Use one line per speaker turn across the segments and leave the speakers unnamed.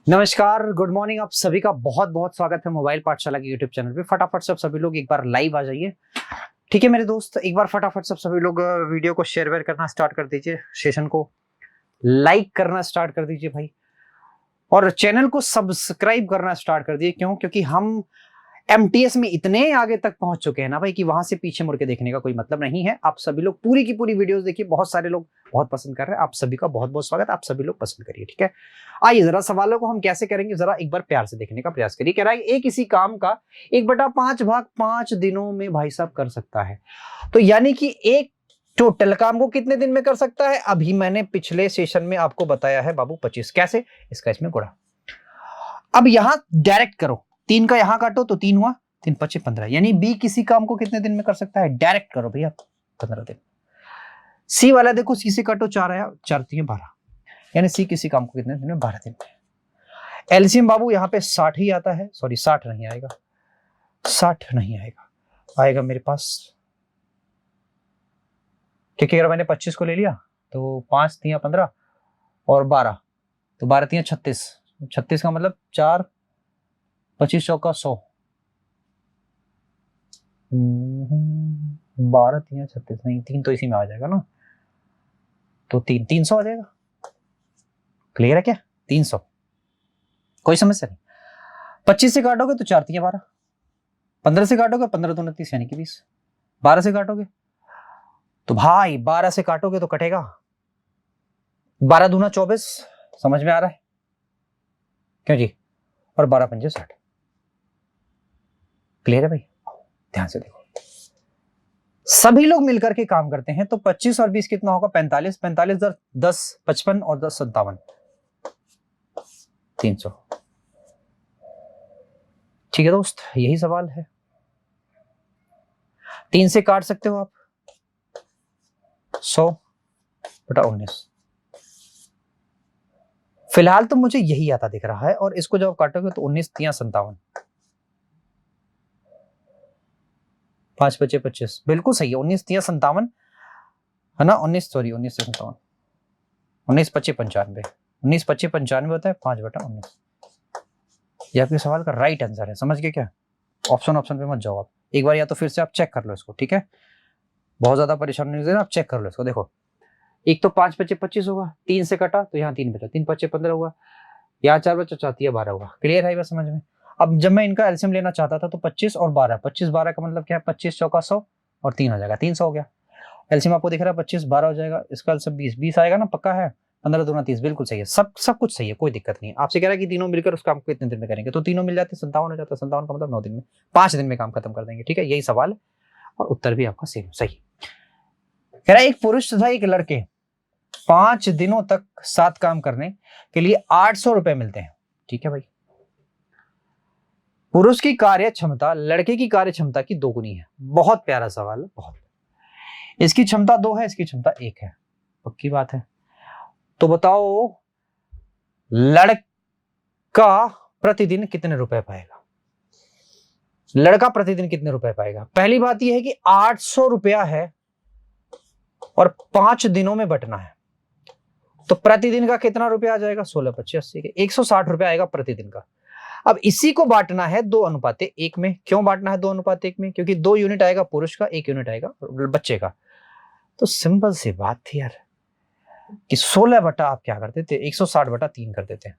नमस्कार, good morning. आप सभी का बहुत बहुत स्वागत है मोबाइल पाठशाला के यूट्यूब चैनल पे। फटाफट सब सभी लोग एक बार लाइव आ जाइए। ठीक है मेरे दोस्त, एक बार फटाफट सब सभी लोग वीडियो को शेयर वेयर करना स्टार्ट कर दीजिए, सेशन को लाइक करना स्टार्ट कर दीजिए भाई, और चैनल को सब्सक्राइब करना स्टार्ट कर दीजिए। क्यों? क्योंकि हम एमटीएस में इतने आगे तक पहुंच चुके हैं ना भाई कि वहां से पीछे मुड़ के देखने का कोई मतलब नहीं है। आप सभी लोग पूरी की पूरी वीडियोस देखिए, बहुत सारे लोग बहुत पसंद कर रहे हैं। आप सभी का बहुत बहुत स्वागत, आप सभी लोग पसंद करिए। ठीक है, आइए जरा सवालों को हम कैसे करेंगे जरा एक बार प्यार से देखने का प्रयास करिए। कह रहा है एक इसी काम का 1/5 भाग 5 दिनों में भाई साहब कर सकता है। तो यानी कि एक टोटल काम को कितने दिन में कर सकता है? अभी मैंने पिछले सेशन में आपको बताया है बाबू 25। कैसे? इसका इसमें गुणा। अब यहां डायरेक्ट करो, 3 का यहां काटो तो 3 हुआ, 3 5 15, यानी बी किसी काम को कितने दिन में कर सकता है? डायरेक्ट करो भैया, 15 दिन। सी वाला देखो, सी से काटो 4 आया, 4 3 12, यानी सी किसी काम को कितने दिन में? 12 दिन में। एलसीएम बाबू यहाँ पे 60 ही आता है, सॉरी 60 नहीं आएगा, 60 नहीं आएगा, आएगा मेरे पास, क्योंकि अगर मैंने 25 को ले लिया तो 5 3 15 और 12, तो 12 3 36, 36 का मतलब 4 25 चौका 100, 12 3 36 नहीं, 3 तो इसी में आ जाएगा ना, तो 300 आ जाएगा। क्लियर है क्या? 300, कोई समस्या नहीं। 25 से काटोगे तो 4 3 12, 15 से काटोगे 15 2 29 यानी कि 20, 12 से काटोगे तो भाई 12 से काटोगे तो कटेगा 12 दूना 24, समझ में आ रहा है क्यों जी? और 12 पंजे 60। क्लियर है भाई? ध्यान से देखो, सभी लोग मिलकर के काम करते हैं तो 25 और 20 कितना होगा? 45, 45 10 55 और 10 57, 300। ठीक है दोस्त, यही सवाल है। 3 से काट सकते हो आप 100/19। फिलहाल तो मुझे यही आता दिख रहा है, और इसको जब काटोगे तो 19 3 57, 5 5 25, बिल्कुल सही है। 19 3 57 है ना, 19 सॉरी 19 से 57, 19 25 95, 19 25 95 होता है 5/19। ये आपके सवाल का राइट आंसर है। समझ गए क्या? ऑप्शन पे मत जाओ आप, एक बार या तो फिर से आप चेक कर लो इसको। ठीक है, बहुत ज्यादा परेशानी नहीं देना, आप चेक कर लो इसको। देखो, एक तो 5 25 25 होगा, 3 से कटा तो यहाँ 3 बचा, 3 5 15 होगा, यहाँ 4 बचा, 4 12 होगा। क्लियर है बस समझ में? अब जब मैं इनका एलसीएम लेना चाहता था तो 25 और 12, 25 12 का मतलब क्या है? 25 चौका 100 और 3 हो जाएगा, 300 हो गया। एलसीएम आपको दिख रहा है 25 12 हो जाएगा, इसका एलसीएम 20 20 आएगा ना, पक्का है? 15 दूना 30, बिल्कुल सही है, सब कुछ सही है, कोई दिक्कत नहीं है। आपसे कह रहा है कि तीनों मिलकर उस काम को कितने दिन में करेंगे, तो तीनों मिल जाते 57 हो जाता है, 57 का मतलब 9 दिन में, 5 दिन में काम खत्म कर देंगे। ठीक है, यही सवाल है और उत्तर भी आपका सेम सही। कह रहा है एक पुरुष तथा एक लड़के 5 दिनों तक साथ काम करने के लिए 800 रुपए मिलते हैं। ठीक है भाई, पुरुष की कार्य क्षमता लड़के की कार्य क्षमता की दोगुनी है। बहुत प्यारा सवाल है, बहुत। इसकी क्षमता 2 है, इसकी क्षमता 1 है, पक्की बात है। तो बताओ लड़का प्रतिदिन कितने रुपए पाएगा? लड़का प्रतिदिन कितने रुपए पाएगा? पहली बात यह है कि 800 रुपया है और 5 दिनों में बंटना है, तो प्रतिदिन का कितना रुपया आ जाएगा? 16 25 80 के 160 रुपया आएगा प्रतिदिन का। अब इसी को बांटना है 2:1 में। क्यों बांटना है 2:1 में? क्योंकि 2 यूनिट आएगा पुरुष का, 1 यूनिट आएगा बच्चे का। तो सिंपल सी बात थी यार कि 16 बटा आप क्या करते थे? 160/3 कर देते हैं।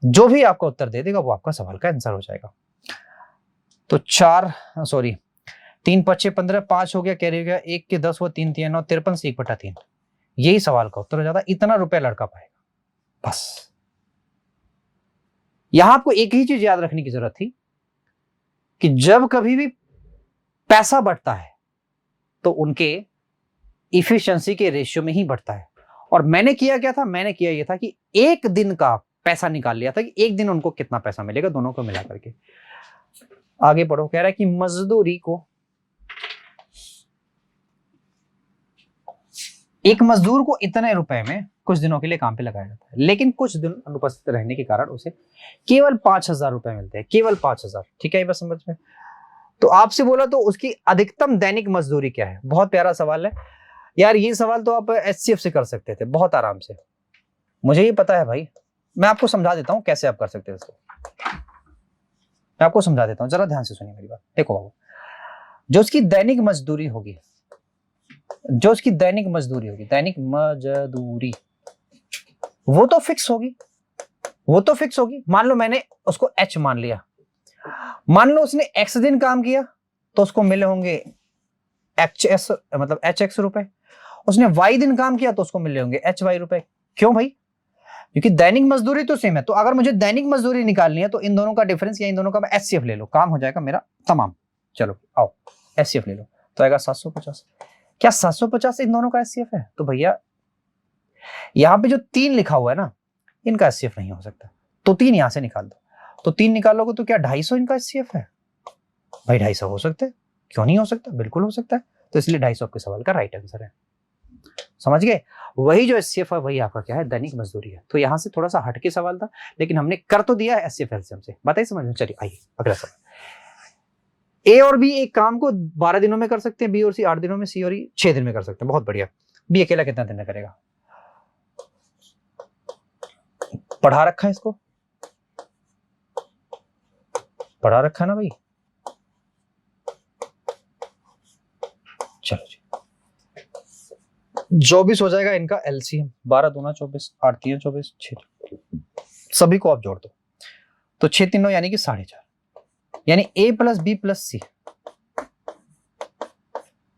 जो भी आपका उत्तर दे देगा वो आपका सवाल का आंसर हो जाएगा। तो 3 5 15 5 हो गया, कैरी हो गया, 1 के 10 वो 3 3 9 53 से 1/3, यही सवाल का उत्तर हो जाता। इतना रुपया लड़का पाएगा बस। यहां आपको एक ही चीज याद रखने की जरूरत थी कि जब कभी भी पैसा बढ़ता है तो उनके इफिशिएंसी के रेशियो में ही बढ़ता है। और मैंने किया क्या था? मैंने किया यह था कि एक दिन का पैसा निकाल लिया था कि एक दिन उनको कितना पैसा मिलेगा, दोनों को मिला करके। आगे पढ़ो। कह रहा है कि मजदूरी को, एक मजदूर को इतने रुपए में कुछ दिनों के लिए काम पे लगाया जाता है, लेकिन कुछ दिन अनुपस्थित रहने के कारण उसे केवल 5,000 रुपए मिलते हैं, केवल 5,000। ठीक है, ये बस समझ में। तो आपसे बोला तो उसकी अधिकतम दैनिक मजदूरी क्या है? बहुत प्यारा सवाल है यार, ये सवाल तो आप एचसीएफ से कर सकते थे बहुत आराम से, मुझे ये पता है भाई, मैं आपको समझा देता हूं कैसे आप कर सकते हैं इसको। मैं आपको समझा देता हूं, जरा ध्यान से सुनिए मेरी बात। देखो बाबू, जो उसकी दैनिक मजदूरी होगी, जो उसकी दैनिक मजदूरी होगी, दैनिक मजदूरी, वो तो फिक्स होगी, वो तो फिक्स होगी। मान लो मैंने उसको H मान लिया, मान लो उसने X दिन काम किया तो उसको मिले होंगे HS मतलब HX रुपए, उसने Y दिन काम किया तो उसको मिले होंगे HY रुपए। क्यों भाई? क्योंकि दैनिक मजदूरी तो सेम है। तो अगर मुझे दैनिक मजदूरी निकालनी है तो इन दोनों का डिफरेंस या इन दोनों का मैं HCF ले लो, काम हो जाएगा मेरा तमाम। चलो आओ HCF ले लो, तो आएगा 750। क्या 750 इन दोनों का HCF है? तो भैया यहां पे जो 3 लिखा हुआ है ना, इनका HCF नहीं हो सकता, तो 3 यहां से निकाल दो। तो 3 निकालोगे तो क्या 250 इनका HCF है? भाई 250 हो सकता है, क्यों नहीं हो सकता? बिल्कुल हो सकता है। तो इसलिए 250 आपके सवाल का राइट आंसर है। समझ गए? वही जो HCF है वही आपका क्या है? दैनिक मजदूरी है। तो यहां से थोड़ा सा हटके सवाल था, लेकिन हमने कर तो दिया है HCF एलसीएम से। बताइए समझ में? चलिए आइए अगला सवाल। ए और बी एक काम को 12 दिनों में कर सकते हैं, बी और सी 8 दिनों में, सी और ई 6 दिन में कर सकते हैं। बहुत बढ़िया। बी अकेला कितना दिन में करेगा? पढ़ा रखा है इसको, पढ़ा रखा है ना भाई? चलो जी, 24 हो जाएगा इनका एलसीएम। 12 दूना 24, 8 3 24, 6 सभी को आप जोड़ दो तो 6 3 यानी कि 4.5, यानी ए प्लस बी प्लस सी,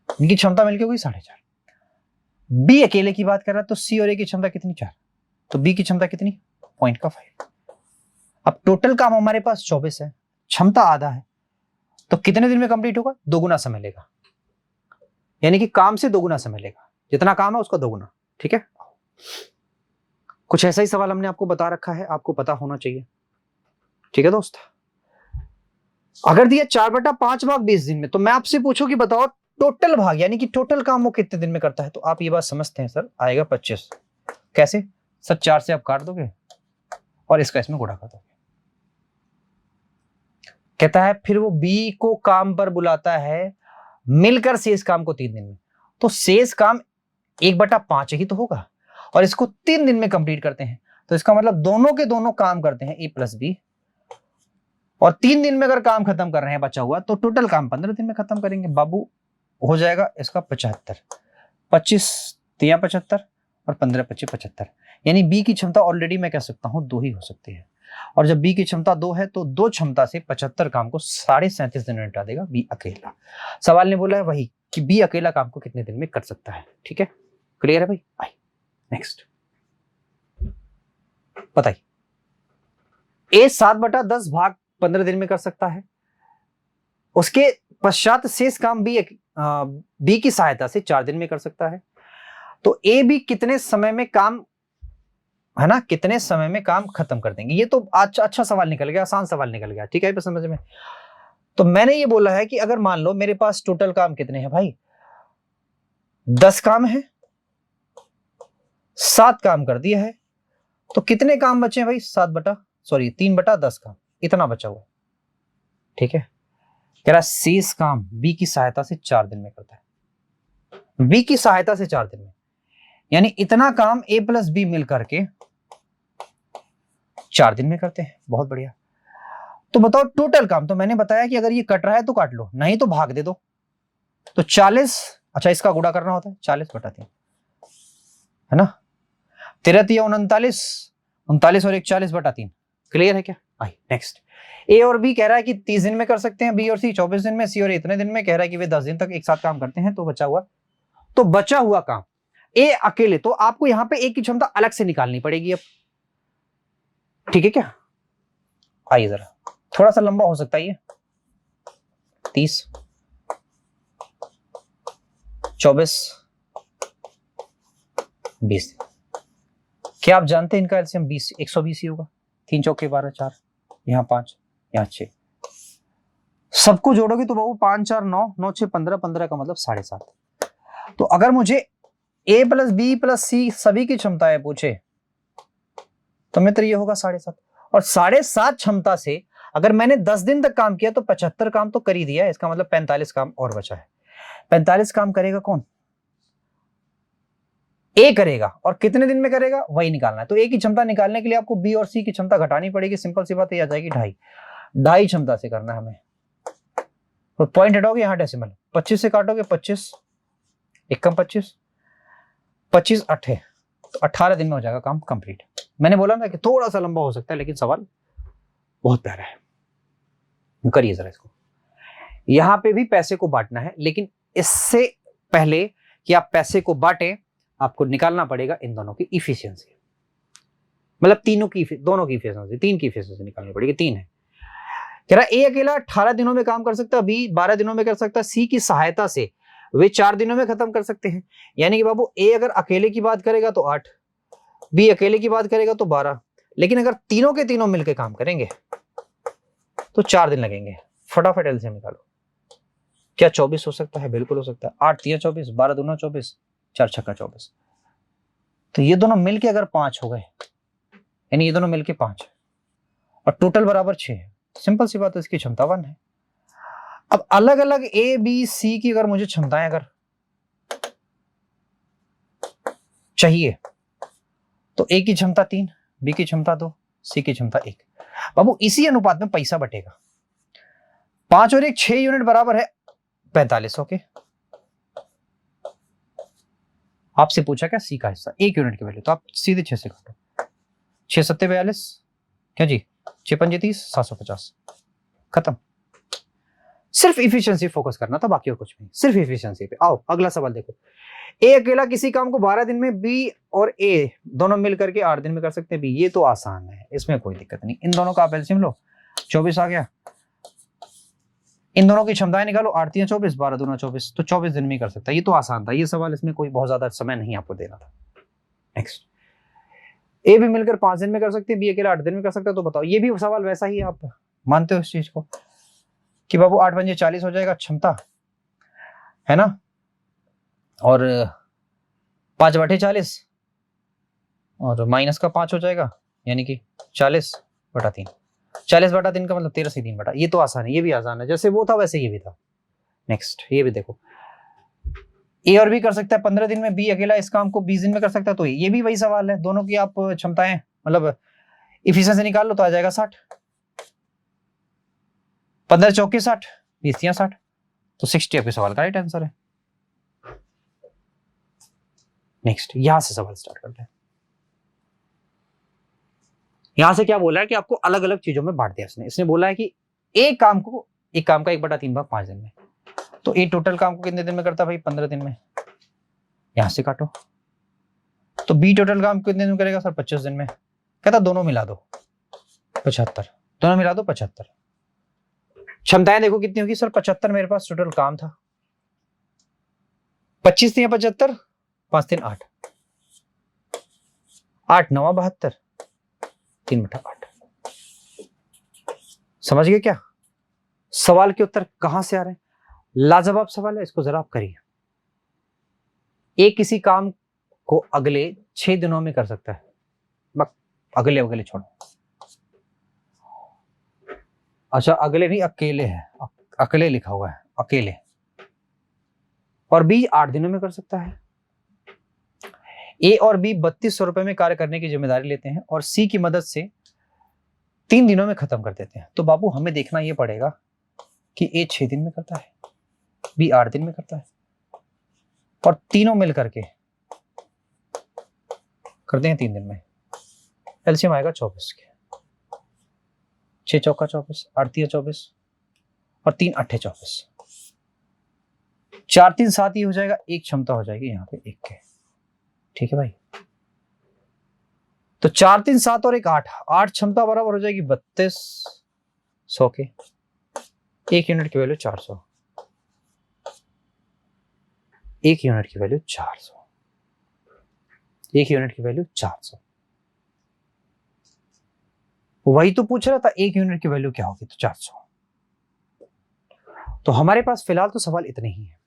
इनकी क्षमता मिलकर हुई 4.5। बी अकेले की बात कर रहा है तो सी और ए की क्षमता कितनी? 4। तो बी की क्षमता कितनी? 0.5। अब टोटल काम हमारे पास 24 है, क्षमता आधा है, तो कितने दिन में कंप्लीट होगा? 2 गुना समय लेगा, यानी कि काम से 2 गुना समय लेगा। जितना काम है उसका 2 गुना। ठीक है, कुछ ऐसा ही सवाल हमने आपको बता रखा है, आपको पता होना चाहिए। ठीक है दोस्त, अगर दिया 4/5 भाग 20 दिन में, तो मैं आपसे पूछूं कि बताओ टोटल भाग, यानी कि टोटल काम वो कितने दिन में करता है? तो आप ये बात समझते हैं सर, आएगा 25। कैसे सर? 4 से आप काट दोगे और इसका इसमें गुणा कर दोगे। कहता है फिर वो बी को काम पर बुलाता है, मिलकर शेष काम को 3 दिन में। तो शेष काम 1/5 ही तो होगा, और इसको 3 दिन में कंप्लीट करते हैं। तो इसका मतलब दोनों के दोनों काम करते हैं ए प्लस बी, और 3 दिन में अगर काम खत्म कर रहे हैं बचा हुआ, तो टोटल काम 15 दिन में खत्म करेंगे। बाबू हो जाएगा इसका 75। 25 3 75 और 15 25 75, यानी बी की क्षमता ऑलरेडी मैं कह सकता हूं 2 ही हो सकती है। और जब बी की क्षमता 2 है तो 2 क्षमता से 75 काम को 37.5 दिन में निपटा देगा बी अकेला। सवाल ने बोला है वही कि बी अकेला काम को कितने दिन में कर सकता है। ठीक है, क्लियर है भाई? आई नेक्स्ट बताइए। ए 7/10 भाग 15 दिन में कर सकता है, उसके पश्चात शेष काम बी की सहायता से 4 दिन में कर सकता है। तो ए बी कितने समय में काम, है ना, कितने समय में काम खत्म कर देंगे? ये तो अच्छा सवाल निकल गया, आसान सवाल निकल गया। ठीक है समझ में? तो मैंने ये बोला है कि अगर मान लो मेरे पास टोटल काम कितने हैं भाई? 10 काम है, 7 काम कर दिया है, तो कितने काम बचे हैं भाई? 3/10 काम, इतना बचा हुआ। ठीक है, कह रहा शेष काम बी की सहायता से 4 दिन में करता है। बी की सहायता से 4 दिन में, यानी इतना काम ए प्लस बी मिल करके 4 दिन में करते हैं। बहुत बढ़िया। तो बताओ टोटल काम, तो मैंने बताया कि अगर ये कट रहा है तो काट लो, नहीं तो भाग दे दो। तो 40, अच्छा इसका गुणा करना होता है 40/3, है ना? 13 39, 39 और 1 40/3। क्लियर है क्या? आई नेक्स्ट। ए और बी कह रहा है कि 30 दिन में कर सकते हैं, बी और सी 24 दिन में, सी और इतने दिन में। कह रहा है कि वे 10 दिन तक एक साथ काम करते हैं। तो बचा हुआ काम ए अकेले, तो आपको यहां पे ए की क्षमता अलग से निकालनी पड़ेगी अब। ठीक है क्या? आइए जरा, थोड़ा सा लंबा हो सकता है ये। 30 24 20। क्या आप जानते हैं इनका एलसीएम 120 ही होगा? 3 चौके 12 4, यहाँ 5, यहाँ 6, सबको जोड़ोगे तो बाबू 5 4 9 9 6 15, 15 का मतलब 7.5। तो अगर मुझे ए प्लस बी प्लस सी सभी की क्षमताएं पूछे तो मित्र ये होगा 7.5। और 7.5 क्षमता से अगर मैंने 10 दिन तक काम किया तो 75 काम तो कर ही दिया, इसका मतलब 45 काम और बचा है। 45 काम करेगा कौन? ए करेगा और कितने दिन में करेगा वही निकालना है। तो ए की क्षमता निकालने के लिए आपको बी और सी की क्षमता घटानी पड़ेगी। सिंपल सी बात ये आ जाएगी 2.5 क्षमता से करना है हमें। तो पॉइंट हटाओगे यहाँ डेसिमल, 25 से काटोगे 25, 1 कम 25, 25 8 तो 18 दिन में हो जाएगा काम कंप्लीट। मैंने बोला ना कि थोड़ा सा लंबा हो सकता है लेकिन सवाल बहुत प्यारा है। करिए जरा इसको। यहां पे भी पैसे को बांटना है, लेकिन इससे पहले कि आप पैसे को बांटें आपको निकालना पड़ेगा इन दोनों की इफिशियंसी, मतलब दोनों की इफिशियंसी, 3 की इफिशियंसी निकालनी पड़ेगी। 3 है। कह रहा ए अकेला 18 दिनों में काम कर सकता है, बी 12 दिनों में कर सकता है, सी की सहायता से वे 4 दिनों में खत्म कर सकते हैं। यानी कि बाबू ए अगर अकेले की बात करेगा तो 8, बी अकेले की बात करेगा तो 12, लेकिन अगर तीनों के तीनों मिलकर काम करेंगे तो 4 दिन लगेंगे। फटाफट एलसीएम निकालो। क्या 24 हो सकता है? बिल्कुल हो सकता है। 8 3 24, 12 दूना 24, 4 छक्का 24। तो ये दोनों मिलके अगर 5 हो गए, यानी ये दोनों मिलके 5 और टोटल बराबर 6 है। सिंपल सी बात है, इसकी क्षमता 1 है। अब अलग अलग ए बी सी की अगर मुझे क्षमताएं अगर चाहिए तो ए की क्षमता 3, बी की क्षमता 2, सी की क्षमता 1। बाबू इसी अनुपात में पैसा बटेगा। 5 और 1 6 यूनिट बराबर है 4500 के। आपसे पूछा क्या सी का हिस्सा 1 यूनिट की वैल्यू, तो आप सीधे 6 से काटो। 6 7 42, क्या जी 6 5 30, 750, खत्म। सिर्फ इफिशियंसी फोकस करना था, बाकी और कुछ नहीं, सिर्फ इफिशियंसी पे। आओ अगला सवाल देखो। ए अकेला किसी काम को 12 दिन में, बी और ए दोनों मिलकर के 8 दिन में कर सकते हैं। बी, ये तो आसान है, इसमें कोई दिक्कत नहीं। इन दोनों का आप एलसीएम लो, 24 आ गया। इन दोनों की क्षमताएं निकालो, 8 3 24, 12 दूना 24, तो 24 दिन में ही कर सकता है। ये तो आसान था ये सवाल, इसमें कोई बहुत ज्यादा समय नहीं आपको देना था। नेक्स्ट, ए भी मिलकर 5 दिन में कर सकते हैं, बी अकेला 8 दिन में कर सकता है। तो बताओ, ये भी सवाल वैसा ही, आप मानते हो इस चीज को कि बाबू 8 पंजे 40 हो जाएगा क्षमता, है ना, और 5 बटे 40 और माइनस का 5 हो जाएगा, यानी कि 40 बटा 3। 40 बटा 3 का मतलब 13 से 3 बटा। ये तो आसान है, ये भी आसान है, जैसे वो था वैसे ये भी था। नेक्स्ट, ये भी देखो, ए और बी कर सकता है 15 दिन में, बी अकेला इस काम को 20 दिन में कर सकता है। तो ये भी वही सवाल है, दोनों की आप क्षमताएं मतलब इफिशिएंसी निकाल लो तो आ जाएगा 60। 15 चौके 60, 20 या 60, तो 60 आपके सवाल का राइट आंसर है। नेक्स्ट, यहां से सवाल स्टार्ट करते हैं। यहां से क्या बोला है कि आपको अलग अलग चीजों में बांट दिया इसने बोला है कि एक काम का 1/3 भाग 5 दिन में। तो ए टोटल काम को कितने दिन में करता है भाई? 15 दिन में। यहां से काटो। तो बी टोटल काम कितने दिन में करेगा सर? 25 दिन में। कहता दोनों मिला दो 75, दोनों मिला दो 75। क्षमताएं देखो कितनी होगी सर? 75 मेरे पास टोटल काम था। 25 या 75, 5 3 8, 8 9 72, 3/8। समझ गए क्या? सवाल के उत्तर कहां से आ रहे हैं? लाजवाब सवाल है, इसको जरा आप करिए। एक किसी काम को अगले 6 दिनों में कर सकता है, अगले छोड़ो। अच्छा, अगले नहीं, अकेले है, अकेले लिखा हुआ है, अकेले। और बी 8 दिनों में कर सकता है। ए और बी 3200 रुपए में कार्य करने की जिम्मेदारी लेते हैं और सी की मदद से 3 दिनों में खत्म कर देते हैं। तो बाबू हमें देखना यह पड़ेगा कि ए 6 दिन में करता है, बी 8 दिन में करता है, और तीनों मिल करके करते हैं 3 दिन में। एलसीएम आएगा 24 के। 6 चौका 24, 8 3 24 और 3 8 24, 4 3 7 ही हो जाएगा। एक क्षमता हो जाएगी यहाँ पे 1 के। ठीक है भाई, तो 4 3 7 और 1 8, 8 क्षमता बराबर हो जाएगी 3200 के। 1 यूनिट की वैल्यू 400, 1 यूनिट की वैल्यू 400, 1 यूनिट की वैल्यू 400। वही तो पूछ रहा था, 1 यूनिट की वैल्यू क्या होगी? तो 400। तो हमारे पास फिलहाल तो सवाल इतने ही है,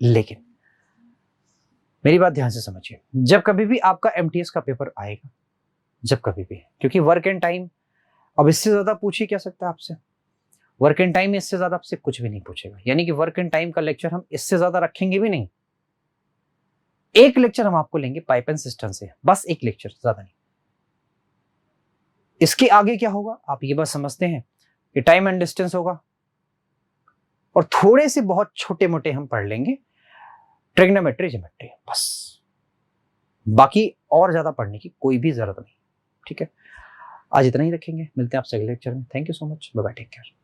लेकिन मेरी बात ध्यान से समझिए। जब कभी भी आपका एमटीएस का पेपर आएगा, जब कभी भी, क्योंकि वर्क एंड टाइम अब इससे ज्यादा पूछ ही क्या सकता है आपसे? वर्क एंड टाइम इससे ज्यादा आपसे कुछ भी नहीं पूछेगा, यानी कि वर्क एंड टाइम का लेक्चर हम इससे ज्यादा रखेंगे भी नहीं। एक लेक्चर हम आपको लेंगे पाइप एंड सिस्टम से, बस एक लेक्चर, ज्यादा नहीं। इसके आगे क्या होगा आप ये बस समझते हैं कि टाइम एंड डिस्टेंस होगा, और थोड़े से बहुत छोटे मोटे हम पढ़ लेंगे ट्रिग्नोमेट्री, ज्योमेट्री, बस। बाकी और ज्यादा पढ़ने की कोई भी जरूरत नहीं। ठीक है, आज इतना ही रखेंगे, मिलते हैं आपसे अगले लेक्चर में। Thank you so much, bye bye, take care.